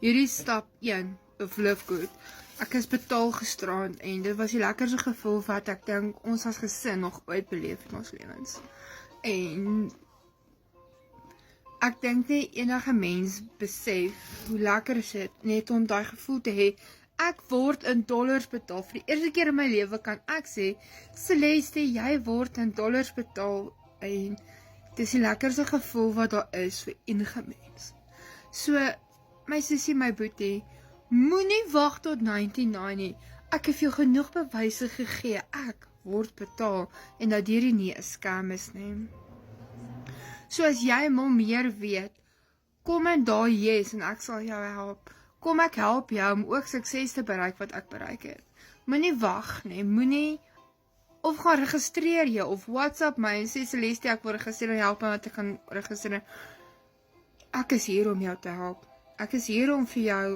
Hierdie stap 1 of Live Good. Ek is betaal gisterand en dit was die lekkerste gevoel wat ek dink ons as gesin nog ooit beleef in ons lewens. En ek dink nie enige mens besef hoe lekker is dit net om daai gevoel te hê. Ek word in dollars betaal. Vir die eerste keer in my lewe kan ek sê, Celeste, jy word in dollars betaal en dit is die lekkerste gevoel wat daar is vir enige mens. So, my sussie, my boetie, moenie wag tot 99 nie. Ek het vir jou genoeg bewyse gegee. Ek word betaal en dat hierdie nie 'n scam is nie. So as jy meer weet, kom in daai yes en ek sal jou help. Kom ek help jou om ook sukses te bereik wat ek bereik het. Moenie wag nie, moenie of gaan registreer jou of WhatsApp my en sê Celeste, ek wil registreer en help my wat ek kan registreer. Ek is hier om jou te help. Ek is hier om vir jou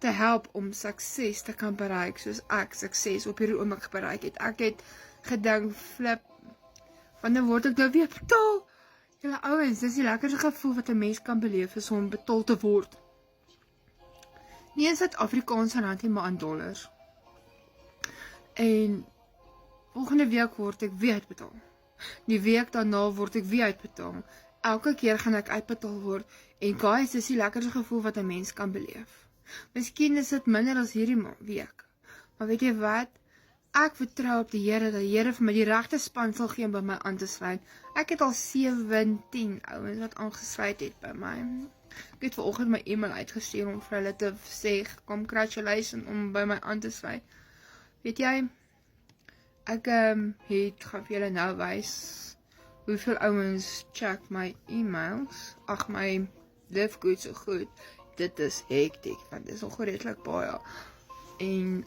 te help om sukses te kan bereik soos ek sukses op hierdie oomblik bereik het. Ek het gedink, flip, wanneer word ek nou weer betaal? Julle ouens, dis die lekkerste gevoel wat 'n mens kan beleef is om betaal te word. Nie in Suid-Afrikaanse rand nie, maar in dollars. En volgende week word ek weer uitbetaal. Die week daarna word ek weer uitbetaal. Elke keer gaan ek uitbetaal word. En guys, dis die lekkerste gevoel wat 'n mens kan beleef. Miskien is dit minder as hierdie week. Maar weet jy wat? Ek vertrou op die Here dat die Here vir my die regte span sal gee om by my aan te sluit. Ek het al 17 ouens wat aangesluit het by my. Ek het vanoggend my e-mail uitgestuur om vir hulle te sê, congratulations om by my aan te sluit. Weet jy, ek gaan vir julle nou wys hoeveel ouens check my e-mails. Ag, my Live Good so goed. Dit is hektiek, want dit is nog redelik baie. En,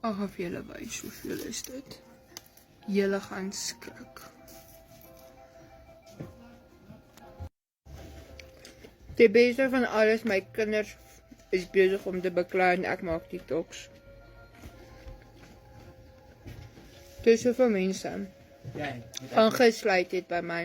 ek gaan vir julle wys hoeveel is dit. Julle gaan skrik. Die beste van alles, my kinders is besig om te beklaar en ek maak TikToks. Dis soveel mense aangesluit het by my.